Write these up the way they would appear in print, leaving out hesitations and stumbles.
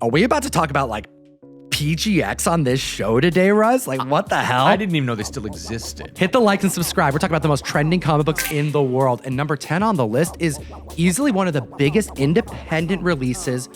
Are we about to talk about like PGX on this show today, Russ? Like, what the hell? I didn't even know they still existed. Hit the like and subscribe. We're talking about the most trending comic books in the world. And number 10 on the list is easily one of the biggest independent releases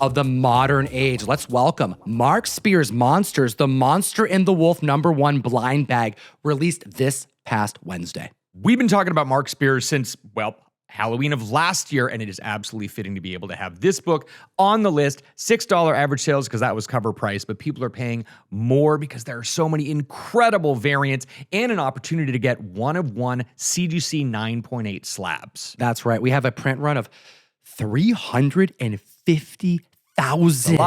of the modern age. Let's welcome Mark Spears' Monsters, The Monster and the Wolf #1 blind bag, released this past Wednesday. We've been talking about Mark Spears since, well, Halloween of last year, and it is absolutely fitting to be able to have this book on the list. $6 average sales because that was cover price, but people are paying more because there are so many incredible variants and an opportunity to get one of one CGC 9.8 slabs. That's right. We have a print run of 350,000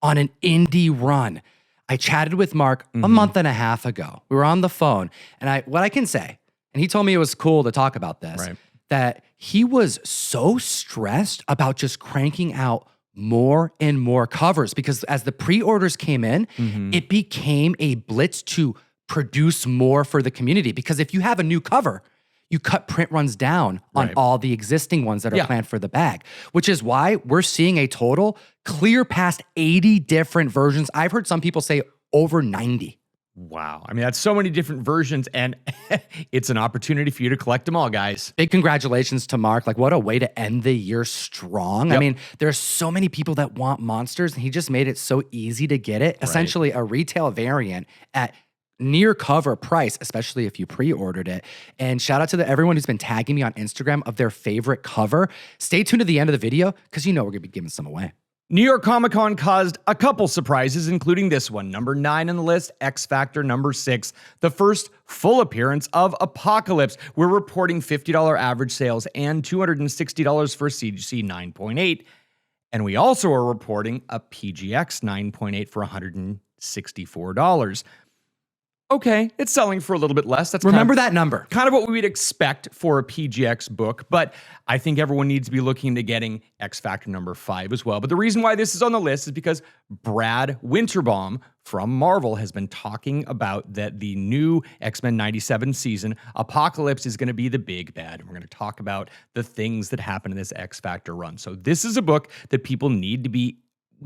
on an indie run. I chatted with Mark a month and a half ago. We were on the phone, and what I can say, and he told me it was cool to talk about this, that he was so stressed about just cranking out more and more covers because as the pre-orders came in, it became a blitz to produce more for the community. Because if you have a new cover, you cut print runs down on all the existing ones that are planned for the bag, which is why we're seeing a total clear past 80 different versions. I've heard some people say over 90. Wow. I mean, that's so many different versions, and it's an opportunity for you to collect them all, guys. Big congratulations to Mark. Like, what a way to end the year strong. I mean, there's so many people that want monsters, and he just made it so easy to get it. Essentially, a retail variant at near cover price, especially if you pre-ordered it. And shout out to everyone who's been tagging me on Instagram of their favorite cover. Stay tuned to the end of the video because you know we're going to be giving some away. New York Comic Con caused a couple surprises, including this one. Number 9 on the list, X Factor number 6, the first full appearance of Apocalypse. We're reporting $50 average sales and $260 for CGC 9.8. And we also are reporting a PGX 9.8 for $164. Okay, it's selling for a little bit less. That's Remember that number. Kind of what we would expect for a PGX book, but I think everyone needs to be looking to getting X Factor number 5 as well. But the reason why this is on the list is because Brad Winterbaum from Marvel has been talking about that the new X-Men 97 season, Apocalypse, is going to be the big bad. And we're going to talk about the things that happen in this X Factor run. So this is a book that people need to be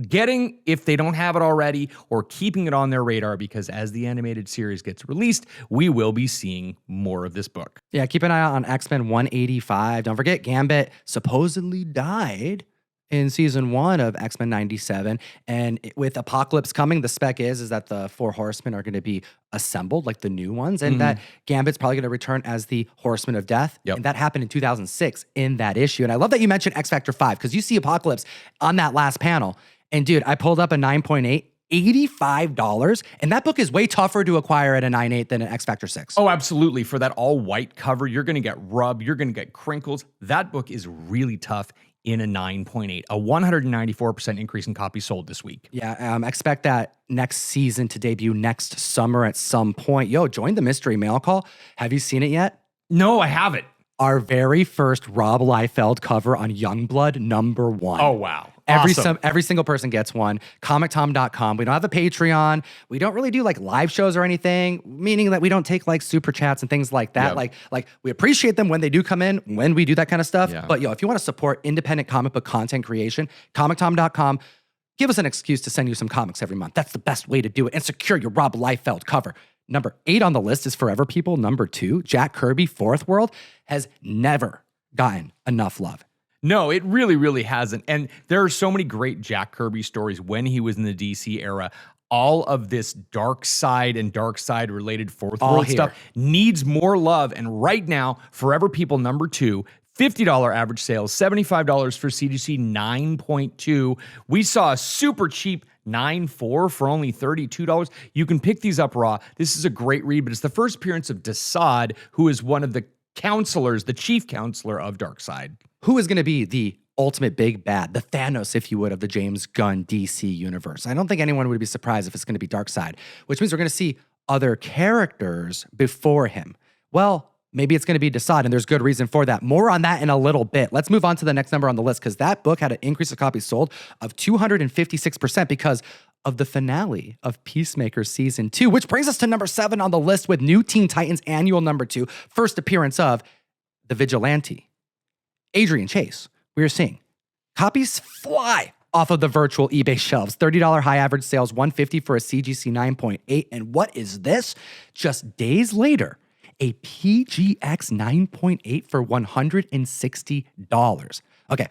getting if they don't have it already, or keeping it on their radar, because as the animated series gets released, we will be seeing more of this book. Yeah, keep an eye out on X-Men 185. Don't forget, Gambit supposedly died in season 1 of X-Men 97. And with Apocalypse coming, the spec is that the 4 Horsemen are going to be assembled, like the new ones, and that Gambit's probably going to return as the Horseman of Death. And that happened in 2006 in that issue. And I love that you mentioned X Factor 5, because you see Apocalypse on that last panel. And dude, I pulled up a 9.8, $85, and that book is way tougher to acquire at a 9.8 than an X Factor 6. Oh, absolutely. For that all-white cover, you're going to get rub, you're going to get crinkles. That book is really tough in a 9.8, a 194% increase in copies sold this week. Yeah, expect that next season to debut next summer at some point. Yo, join the mystery mail call. Have you seen it yet? No, I haven't. Our very first Rob Liefeld cover on Youngblood #1. Oh, wow. Every single person gets one. ComicTom.com. We don't have a Patreon. We don't really do like live shows or anything, meaning that we don't take like super chats and things like that. Like we appreciate them when they do come in, when we do that kind of stuff. But yo, if you want to support independent comic book content creation, ComicTom.com. Give us an excuse to send you some comics every month. That's the best way to do it and secure your Rob Liefeld cover. Number 8 on the list is Forever People. Number 2, Jack Kirby, Fourth World, has never gotten enough love. No, it really, really hasn't. And there are so many great Jack Kirby stories when he was in the DC era. All of this dark side and dark side related Fourth World stuff needs more love. And right now, Forever People number 2, $50 average sales, $75 for CGC 9.2. We saw a super cheap 9.4 for only $32. You can pick these up raw. This is a great read, but it's the first appearance of Desaad, who is one of the counselors, the chief counselor of Darkseid. Who is going to be the ultimate big bad, the Thanos, if you would, of the James Gunn DC universe? I don't think anyone would be surprised if it's going to be Darkseid, which means we're going to see other characters before him. Well, maybe it's going to be Desaad, and there's good reason for that. More on that in a little bit. Let's move on to the next number on the list, because that book had an increase of copies sold of 256% because of the finale of Peacemaker Season 2, which brings us to number 7 on the list with New Teen Titans Annual number 2, first appearance of the Vigilante, Adrian Chase. We are seeing copies fly off of the virtual eBay shelves. $30 high average sales, $150 for a CGC 9.8. And what is this? Just days later, a PGX 9.8 for $160. Okay.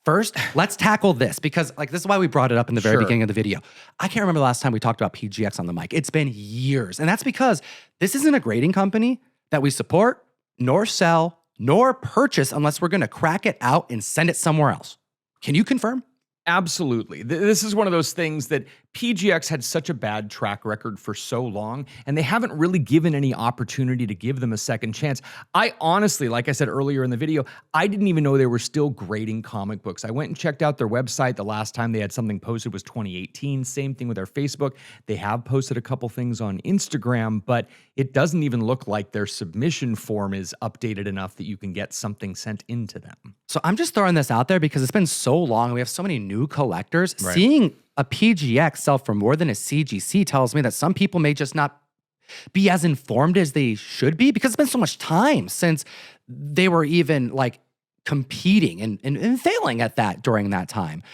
First, let's tackle this because this is why we brought it up in the very beginning of the video. I can't remember the last time we talked about PGX on the mic. It's been years. And that's because this isn't a grading company that we support, nor sell, nor purchase unless we're going to crack it out and send it somewhere else. Can you confirm? Absolutely. This is one of those things that PGX had such a bad track record for so long, and they haven't really given any opportunity to give them a second chance. I honestly, like I said earlier in the video, I didn't even know they were still grading comic books. I went and checked out their website. The last time they had something posted was 2018. Same thing with their Facebook. They have posted a couple things on Instagram, but it doesn't even look like their submission form is updated enough that you can get something sent into them. So I'm just throwing this out there because it's been so long and we have so many new collectors. Right. Seeing a PGX sell for more than a CGC tells me that some people may just not be as informed as they should be because it's been so much time since they were even competing and failing at that during that time.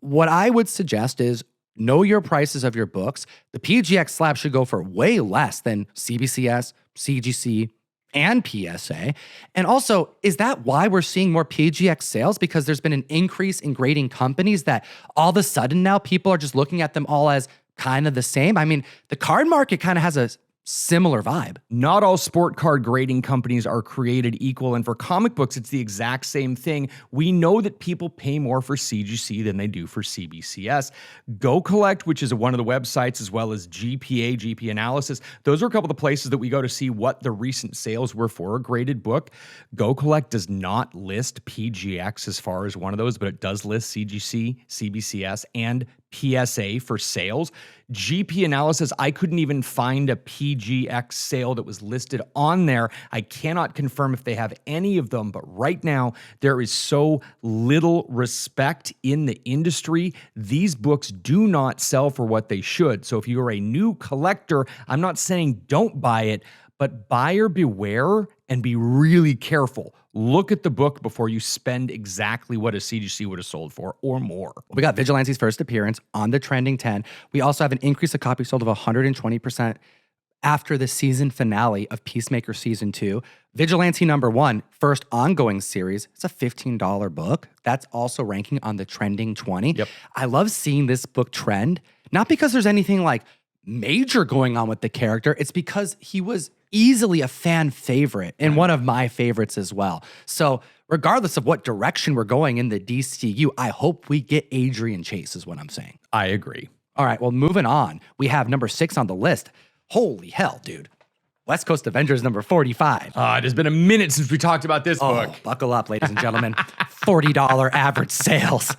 What I would suggest is know your prices of your books. The PGX slab should go for way less than CBCS, CGC, and PSA. And also, is that why we're seeing more PGX sales? Because there's been an increase in grading companies that all of a sudden now people are just looking at them all as kind of the same? I mean, the card market kind of has a similar vibe. Not all sport card grading companies are created equal, and for comic books, it's the exact same thing. We know that people pay more for CGC than they do for CBCS. Go Collect, which is one of the websites, as well as GP Analysis, those are a couple of the places that we go to see what the recent sales were for a graded book. Go Collect does not list PGX as far as one of those, but it does list CGC, CBCS, and PSA for sales. GP Analysis, I couldn't even find a PGX sale that was listed on there. I cannot confirm if they have any of them, but right now there is so little respect in the industry. These books do not sell for what they should. So if you are a new collector, I'm not saying don't buy it, but buyer beware and be really careful. Look at the book before you spend exactly what a CGC would have sold for or more. We got Vigilante's first appearance on the trending 10. We also have an increase of copies sold of 120% after the season finale of Peacemaker Season 2. Vigilante #1, first ongoing series. It's a $15 book. That's also ranking on the trending 20. Yep. I love seeing this book trend, not because there's anything major going on with the character. It's because he was easily a fan favorite and one of my favorites as well. So regardless of what direction we're going in the DCU, I hope we get Adrian Chase is what I'm saying. I agree. All right, well, moving on. We have #6 on the list. Holy hell, dude. West Coast Avengers #45. It has been a minute since we talked about this book. Buckle up, ladies and gentlemen. $40 average sales.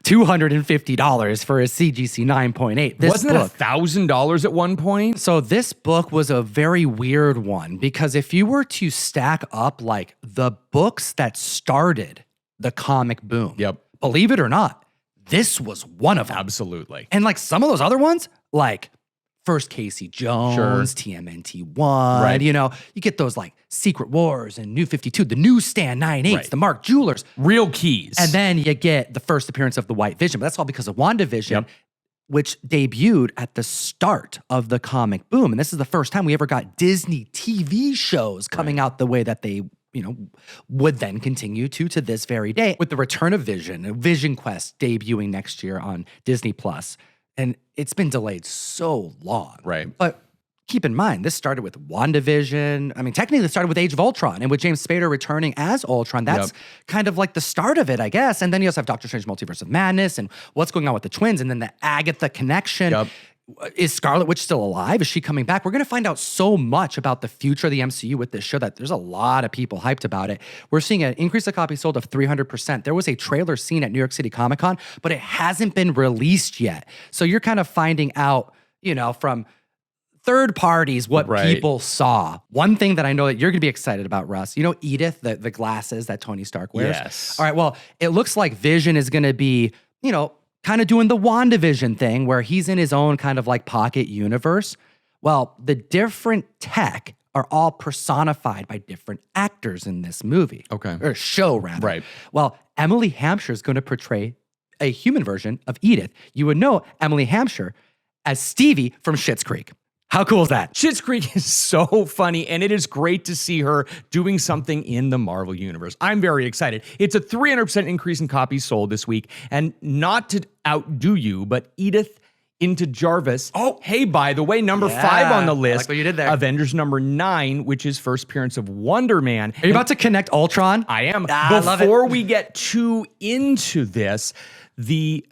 $250 for a CGC 9.8. Wasn't it $1,000 at one point? So this book was a very weird one because if you were to stack up the books that started the comic boom, believe it or not, this was one of them. Absolutely. And some of those other ones, First Casey Jones, TMNT 1, right. You get those Secret Wars and New 52, the Newsstand 9/8, right. The Mark Jewelers. Real keys. And then you get the first appearance of the White Vision, but that's all because of WandaVision, which debuted at the start of the comic boom. And this is the first time we ever got Disney TV shows coming out the way that they would then continue to this very day with the return of Vision, Vision Quest debuting next year on Disney Plus. And it's been delayed so long. Right. But keep in mind, this started with WandaVision. I mean, technically it started with Age of Ultron and with James Spader returning as Ultron. That's kind of the start of it, I guess. And then you also have Doctor Strange Multiverse of Madness and what's going on with the twins and then the Agatha connection. Yep. Is Scarlet Witch still alive? Is she coming back? We're going to find out so much about the future of the MCU with this show that there's a lot of people hyped about it. We're seeing an increase of copies sold of 300%. There was a trailer seen at New York City Comic Con, but it hasn't been released yet. So you're kind of finding out, from third parties what people saw. One thing that I know that you're going to be excited about, Russ, Edith, the glasses that Tony Stark wears? Yes. All right, well, it looks like Vision is going to be, kind of doing the WandaVision thing where he's in his own kind of pocket universe. Well, the different tech are all personified by different actors in this movie. Okay. Or show, rather. Right. Well, Emily Hampshire is going to portray a human version of Edith. You would know Emily Hampshire as Stevie from Schitt's Creek. How cool is that? Schitt's Creek is so funny, and it is great to see her doing something in the Marvel Universe. I'm very excited. It's a 300% increase in copies sold this week, and not to outdo you, but Edith into Jarvis. Oh, hey, by the way, number 5 on the list. I like what you did there. Avengers number 9, which is first appearance of Wonder Man. Are you about to connect Ultron? I am. I love it. Before we get too into this, the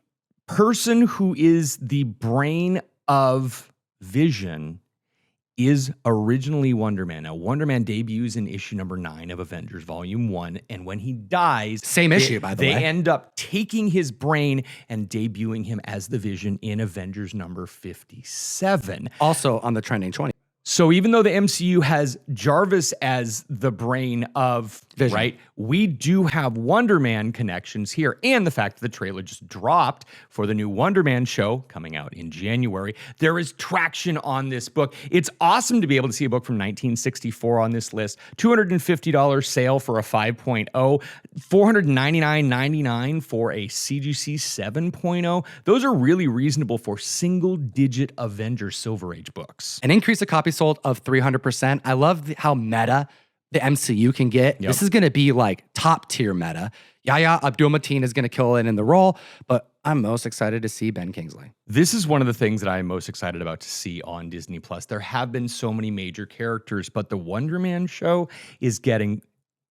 person who is the brain of Vision is originally Wonder Man. Now, Wonder Man debuts in issue number 9 of Avengers Volume 1, and when he dies... Same issue, by the way. They end up taking his brain and debuting him as the Vision in Avengers number 57. Also on the Trending 20. So even though the MCU has Jarvis as the brain of Vision, right, we do have Wonder Man connections here. And the fact that the trailer just dropped for the new Wonder Man show coming out in January. There is traction on this book. It's awesome to be able to see a book from 1964 on this list. $250 sale for a 5.0, $499.99 for a CGC 7.0. Those are really reasonable for single-digit Avengers Silver Age books. An increase of copies sold of 300%. I love how meta the MCU can get. Yep. This is going to be like top tier meta. Yahya Abdul-Mateen is going to kill it in the role, but I'm most excited to see Ben Kingsley. This is one of the things that I'm most excited about to see on Disney Plus. There have been so many major characters, but the Wonder Man show is getting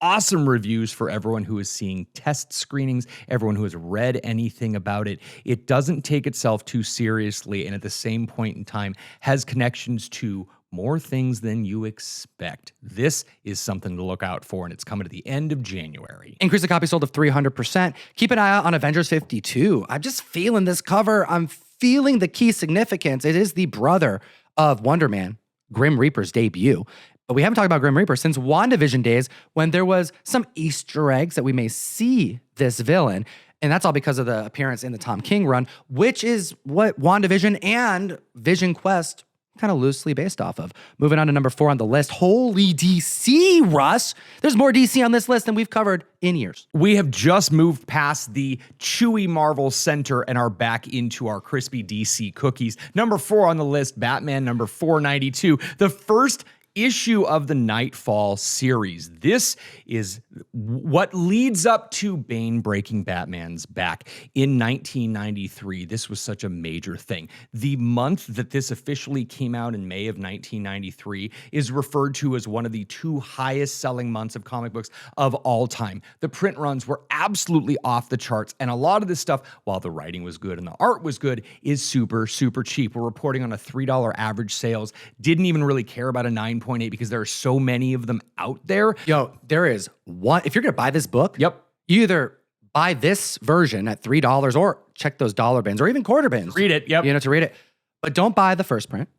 awesome reviews for everyone who is seeing test screenings, everyone who has read anything about it. It doesn't take itself too seriously, and at the same point in time has connections to more things than you expect. This is something to look out for, and it's coming at the end of January. Increase of copies sold of 300%. Keep an eye out on Avengers 52. I'm just feeling this cover. I'm feeling the key significance. It is the brother of Wonder Man, Grim Reaper's debut. But we haven't talked about Grim Reaper since WandaVision days when there was some Easter eggs that we may see this villain. And that's all because of the appearance in the Tom King run, which is what WandaVision and Vision Quest kind of loosely based off of. Moving on to number 4 on the list. Holy DC, Russ. There's more DC on this list than we've covered in years. We have just moved past the chewy Marvel center and are back into our crispy DC cookies. Number 4 on the list, Batman number 492. The first issue of the Nightfall series. This is what leads up to Bane breaking Batman's back in 1993. This was such a major thing. The month that this officially came out in May of 1993 is referred to as one of the 2 highest selling months of comic books of all time. The print runs were absolutely off the charts, and a lot of this stuff, while the writing was good and the art was good, is super, super cheap. We're reporting on a $3 average sales. Didn't even really care about a 9.8 because there are so many of them out there. Yo, there is one. If you're going to buy this book, Yep. you either buy this version at $3 or check those dollar bins or even quarter bins. Read it. Yep. You know, to read it. But don't buy the first print.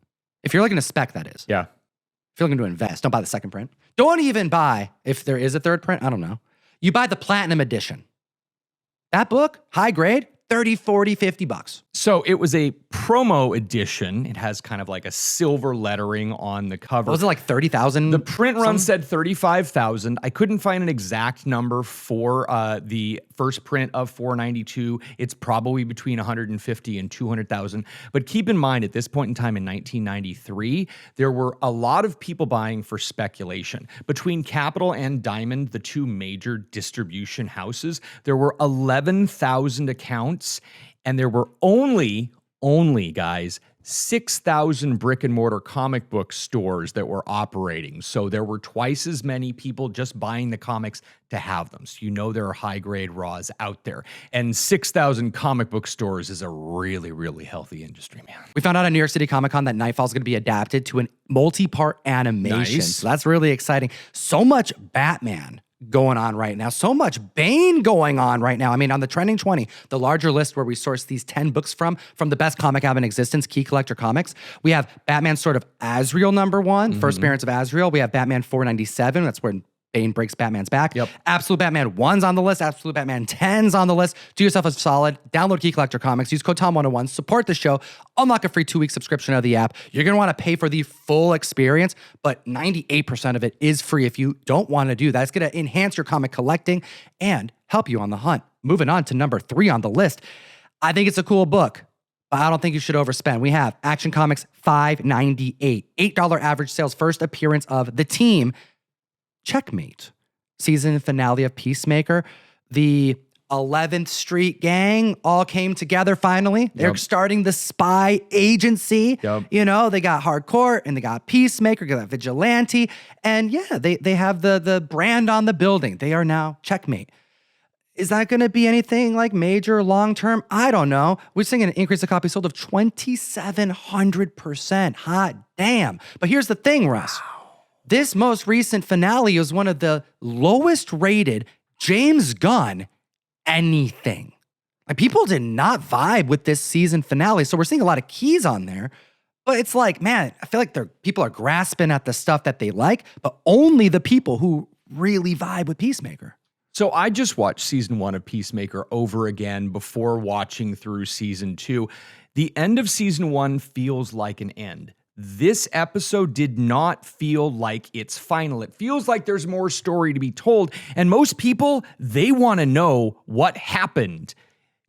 If you're looking to spec, that is. Yeah. If you're looking to invest, don't buy the second print. Don't even buy, if there is a third print, I don't know. You buy the platinum edition. That book, high grade, 30, 40, 50 bucks. So it was a promo edition. It has kind of like a silver lettering on the cover. Was it like 30,000? The print run said 35,000. I couldn't find an exact number for the first print of 492. It's probably between 150 and 200,000. But keep in mind, at this point in time in 1993, there were a lot of people buying for speculation. Between Capital and Diamond, the 2 major distribution houses, there were 11,000 accounts, and there were only, guys, 6,000 brick and mortar comic book stores that were operating. So there were twice as many people just buying the comics to have them. So you know there are high grade raws out there. And 6,000 comic book stores is a really, really healthy industry, man. We found out at New York City Comic Con that Nightfall is going to be adapted to a multi-part animation. Nice. So that's really exciting. So much Batman going on right now. So much Bane going on right now. I mean, on the Trending 20, the larger list where we source these 10 books from the best comic app in existence, Key Collector Comics, we have Batman Sword of Azrael number 1, first appearance of Azrael. We have Batman 497. That's when Bane breaks Batman's back. Yep. Absolute Batman 1's on the list. Absolute Batman 10's on the list. Do yourself a solid. Download Key Collector Comics. Use code TOM101. Support the show. Unlock a free 2-week subscription of the app. You're going to want to pay for the full experience, but 98% of it is free if you don't want to do that. It's going to enhance your comic collecting and help you on the hunt. Moving on to number 3 on the list. I think it's a cool book, but I don't think you should overspend. We have Action Comics $5.98, $8 average sales, first appearance of the team. Checkmate, season finale of Peacemaker. The 11th Street Gang all came together finally. They're starting the spy agency. You know, they got Hardcore and they got Peacemaker, they got Vigilante. And yeah, they have the brand on the building. They are now Checkmate. Is that going to be anything like major long-term? I don't know. We're seeing an increase of copies sold of 2,700%. Hot damn. But here's the thing, Russ. This most recent finale was one of the lowest rated James Gunn anything. Like, people did not vibe with this season finale. So we're seeing a lot of keys on there. But it's like, man, I feel like people are grasping at the stuff that they like, but only the people who really vibe with Peacemaker. So I just watched season 1 of Peacemaker over again before watching through season 2. The end of season 1 feels like an end. This episode did not feel like it's final. It feels like there's more story to be told. And most people, they want to know what happened.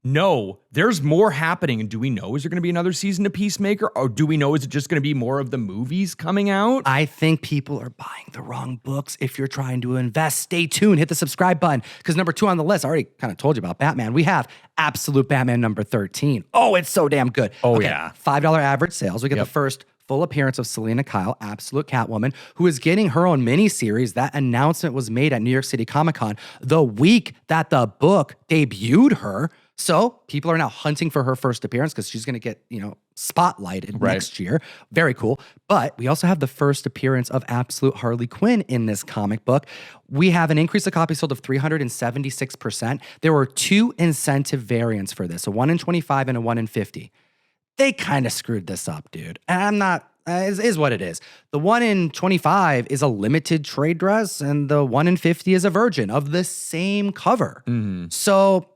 No, there's more happening. And do we know, is there going to be another season of Peacemaker? Or do we know, is it just going to be more of the movies coming out? I think people are buying the wrong books. If you're trying to invest, stay tuned. Hit the subscribe button. Because number 2 on the list, I already kind of told you about Batman. We have Absolute Batman number 13. Oh, it's so damn good. Oh, yeah. $5 average sales. We get the first full appearance of Selena Kyle, Absolute Catwoman, who is getting her own miniseries. That announcement was made at New York City Comic Con the week that the book debuted her. So people are now hunting for her first appearance because she's going to get, spotlighted next year. Very cool. But we also have the first appearance of Absolute Harley Quinn in this comic book. We have an increase of copies sold of 376%. There were 2 incentive variants for this, a 1 in 25 and a 1 in 50. They kind of screwed this up, dude. And I'm not, is what it is. The 1 in 25 is a limited trade dress, and the 1 in 50 is a virgin of the same cover. So,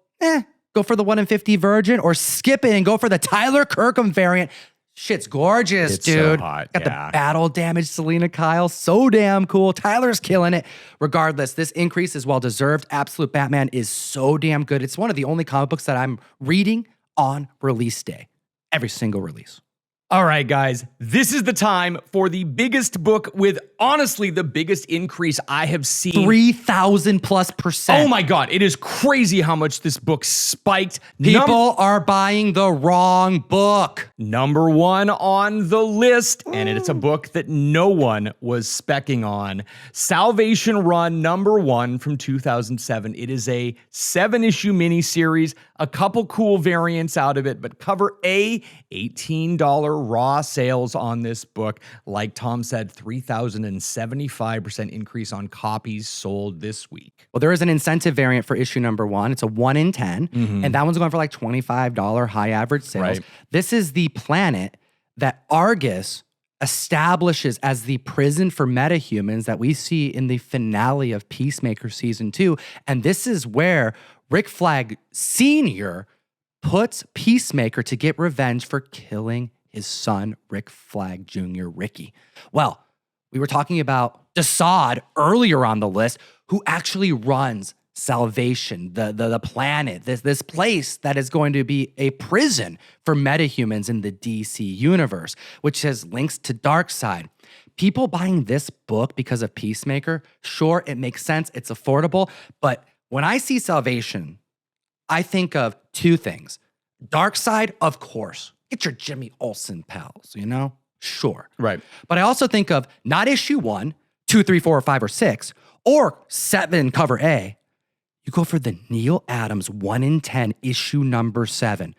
go for the 1 in 50 virgin, or skip it and go for the Tyler Kirkham variant. Shit's gorgeous, it's dude. So hot. Got the battle damage Selena Kyle. So damn cool. Tyler's killing it. Regardless, this increase is well deserved. Absolute Batman is so damn good. It's one of the only comic books that I'm reading on release day. Every single release. All right, guys, this is the time for the biggest book with, honestly, the biggest increase I have seen. 3,000+%. Oh my God, it is crazy how much this book spiked. People are buying the wrong book. Number 1 on the list, and it's a book that no one was specking on. Salvation Run number 1 from 2007. It is a 7-issue miniseries, a couple cool variants out of it, but cover A, $18 raw sales on this book. Like Tom said, 3,075% increase on copies sold this week. Well, there is an incentive variant for issue number 1. It's a 1 in 10, and that one's going for like $25 high average sales. This is the planet that Argus establishes as the prison for metahumans that we see in the finale of Peacemaker season 2. And this is where Rick Flag Sr. puts Peacemaker to get revenge for killing his son, Rick Flag Jr., Ricky. Well, we were talking about Desaad earlier on the list, who actually runs Salvation, the planet, this place that is going to be a prison for metahumans in the DC universe, which has links to Darkseid. People buying this book because of Peacemaker, sure, it makes sense, it's affordable, but when I see Salvation, I think of 2 things. Darkseid, of course. Get your Jimmy Olsen pals, Sure. Right. But I also think of not issue 1, 2, 3, 4, or 5, or 6, or 7 cover A. You go for the Neil Adams 1 in 10 issue number 7.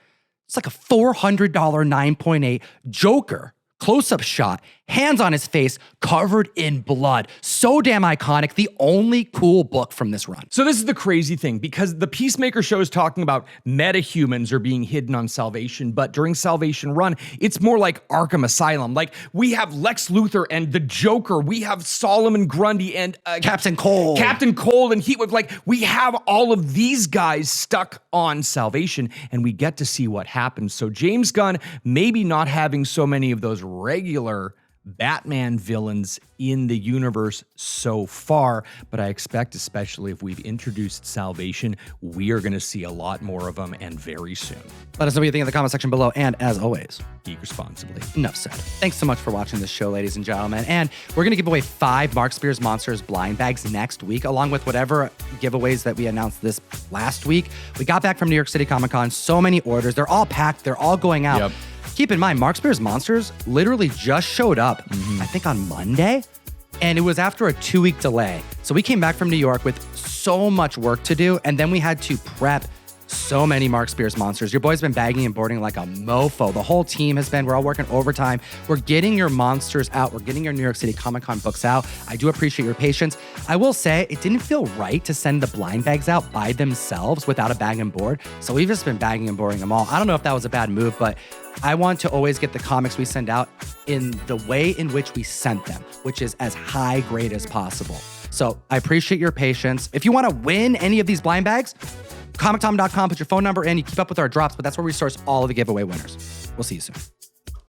It's like a $400 9.8 Joker close-up shot, hands on his face, covered in blood. So damn iconic. The only cool book from this run. So this is the crazy thing, because the Peacemaker show is talking about metahumans are being hidden on Salvation, but during Salvation Run, it's more like Arkham Asylum. Like, we have Lex Luthor and the Joker. We have Solomon Grundy and Captain Cold. Captain Cold and Heatwave. Like, we have all of these guys stuck on Salvation, and we get to see what happens. So James Gunn maybe not having so many of those regular Batman villains in the universe so far, but I expect, especially if we've introduced Salvation, we are going to see a lot more of them, and very soon. Let us know what you think in the comment section below, and as always, Geek responsibly. Enough said. Thanks so much for watching this show, ladies and gentlemen. And we're going to give away 5 Mark Spears Monsters blind bags next week, along with whatever giveaways that we announced this last week. We got back from New York City Comic Con, so many orders. They're all packed. They're all going out. Yep. Keep in mind, Mark Spears Monsters literally just showed up, I think on Monday, and it was after a 2-week delay. So we came back from New York with so much work to do, and then we had to prep so many Mark Spears Monsters. Your boy's been bagging and boarding like a mofo. The whole team has been. We're all working overtime. We're getting your monsters out. We're getting your New York City Comic Con books out. I do appreciate your patience. I will say it didn't feel right to send the blind bags out by themselves without a bag and board. So we've just been bagging and boarding them all. I don't know if that was a bad move, but I want to always get the comics we send out in the way in which we sent them, which is as high grade as possible. So I appreciate your patience. If you want to win any of these blind bags, comictom.com, put your phone number in, you keep up with our drops, but that's where we source all of the giveaway winners. We'll see you soon.